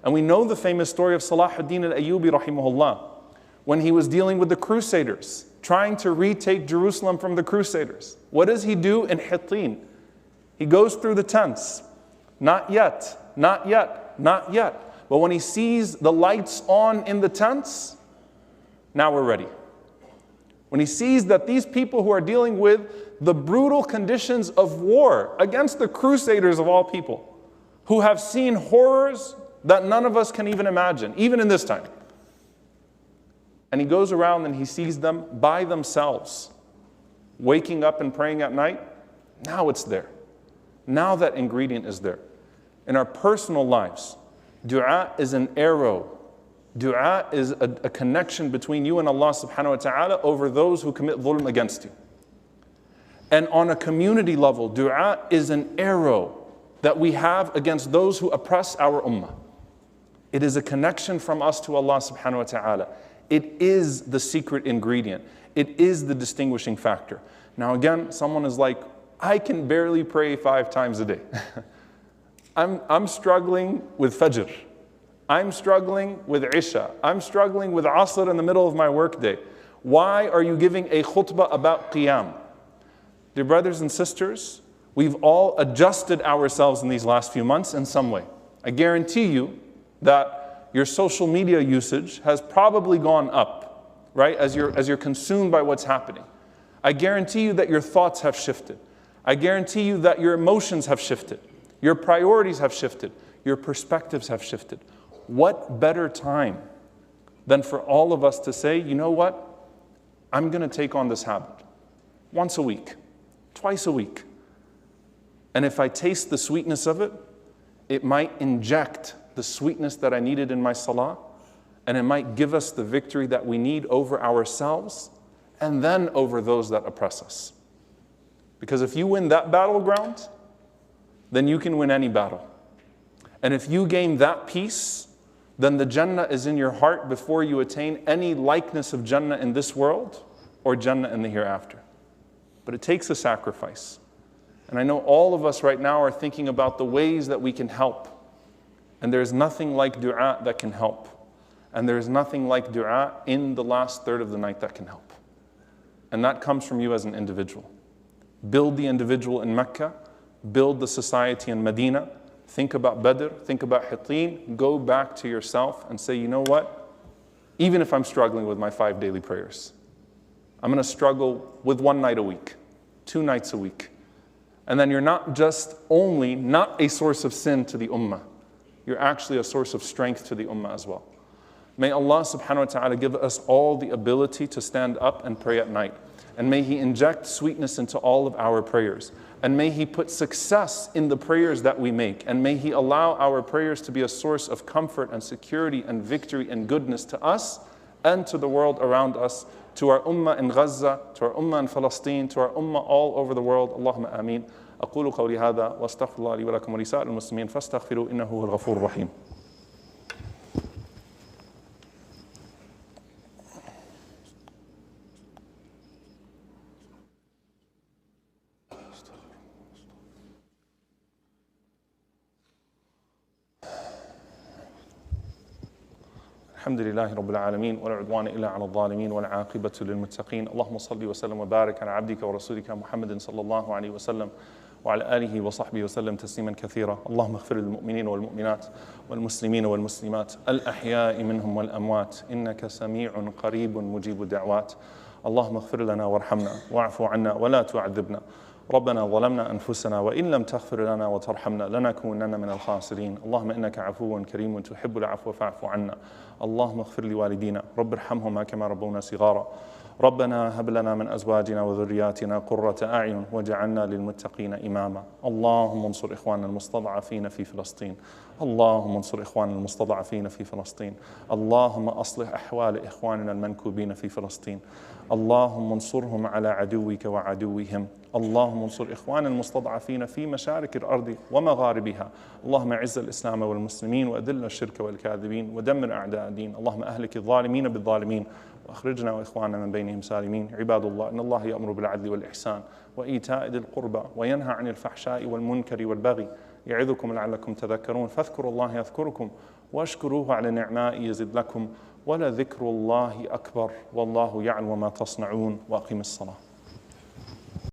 And we know the famous story of Salahuddin al-Ayyubi rahimahullah, when he was dealing with the Crusaders, trying to retake Jerusalem from the Crusaders. What does he do in Hittin? He goes through the tents. Not yet, not yet, not yet. But when he sees the lights on in the tents, now we're ready. When he sees that these people who are dealing with the brutal conditions of war against the Crusaders of all people, who have seen horrors that none of us can even imagine, even in this time. And he goes around and he sees them by themselves, waking up and praying at night. Now it's there. Now that ingredient is there. In our personal lives, dua is an arrow. Dua is a connection between you and Allah subhanahu wa ta'ala over those who commit dhulm against you. And on a community level, dua is an arrow that we have against those who oppress our ummah. It is a connection from us to Allah subhanahu wa ta'ala. It is the secret ingredient. It is the distinguishing factor. Now again, someone is like, I can barely pray 5 times a day. I'm struggling with Fajr. I'm struggling with Isha. I'm struggling with Asr in the middle of my workday. Why are you giving a khutbah about Qiyam? Dear brothers and sisters, we've all adjusted ourselves in these last few months in some way. I guarantee you that your social media usage has probably gone up, right? As you're consumed by what's happening. I guarantee you that your thoughts have shifted. I guarantee you that your emotions have shifted. Your priorities have shifted. Your perspectives have shifted. What better time than for all of us to say, you know what? I'm going to take on this habit. Once a week, twice a week. And if I taste the sweetness of it, it might inject the sweetness that I needed in my salah, and it might give us the victory that we need over ourselves and then over those that oppress us. Because if you win that battleground, then you can win any battle. And if you gain that peace, then the Jannah is in your heart before you attain any likeness of Jannah in this world or Jannah in the hereafter. But it takes a sacrifice. And I know all of us right now are thinking about the ways that we can help. And there's nothing like dua that can help. And there's nothing like dua in the last third of the night that can help. And that comes from you as an individual. Build the individual in Mecca. Build the society in Medina. Think about Badr. Think about Hittin. Go back to yourself and say, you know what? Even if I'm struggling with my 5 daily prayers, I'm going to struggle with 1 night a week, 2 nights a week. And then you're not just only not a source of sin to the ummah. You're actually a source of strength to the ummah as well. May Allah subhanahu wa ta'ala give us all the ability to stand up and pray at night. And may He inject sweetness into all of our prayers. And may He put success in the prayers that we make. And may He allow our prayers to be a source of comfort and security and victory and goodness to us and to the world around us, to our ummah in Gaza, to our ummah in Palestine, to our ummah all over the world. Allahumma ameen. أقول قولي هذا واستغفر الله لي ولكم ولسائر المسلمين فاستغفروا إنه هو الغفور الرحيم. الحمد لله رب العالمين ولا عدوان إلا على الظالمين والعاقبة للمتقين. اللهم صل وسلم وبارك على عبدك ورسولك محمد صلى الله عليه وسلم وعلى آله وصحبه وسلم تسليما كثيرا. اللهم اغفر للمؤمنين والمؤمنات والمسلمين والمسلمات الأحياء منهم والأموات إنك سميع قريب مجيب الدعوات. اللهم اغفر لنا وارحمنا واعف عنا ولا تعذبنا. ربنا ظلمنا أنفسنا وإن لم تغفر لنا وترحمنا لنكونن من الخاسرين. اللهم إنك عفو كريم تحب العفو فاعف عنا. اللهم اغفر لوالدينا رب ارحمهما كما ربونا صغارا. ربنا هب لنا من أزواجنا وذرياتنا قرة أعين واجعلنا للمتقين إماما. اللهم انصر إخواننا المستضعفين في فلسطين. اللهم انصر إخواننا المستضعفين في فلسطين. اللهم أصلح أحوال إخواننا المنكوبين في فلسطين. اللهم انصرهم على عدوك وعدوهم. اللهم انصر إخواننا المستضعفين في مشارق الأرض ومغاربها. اللهم أعز الإسلام والمسلمين وأذل الشرك والكاذبين ودمر أعداء الدين. اللهم أهلك الظالمين بالظالمين وأخرجنا وإخواننا من بينهم سالمين. عباد الله إن الله يأمر بالعدل والإحسان وإيتاء ذي القربى وينهى عن الفحشاء والمنكر والبغي يعظكم لعلكم تذكرون فاذكروا الله يذكركم واشكروه على نعمائه يزد لكم ولذكر الله أكبر والله يعلم ما تصنعون وأقم الصلاة.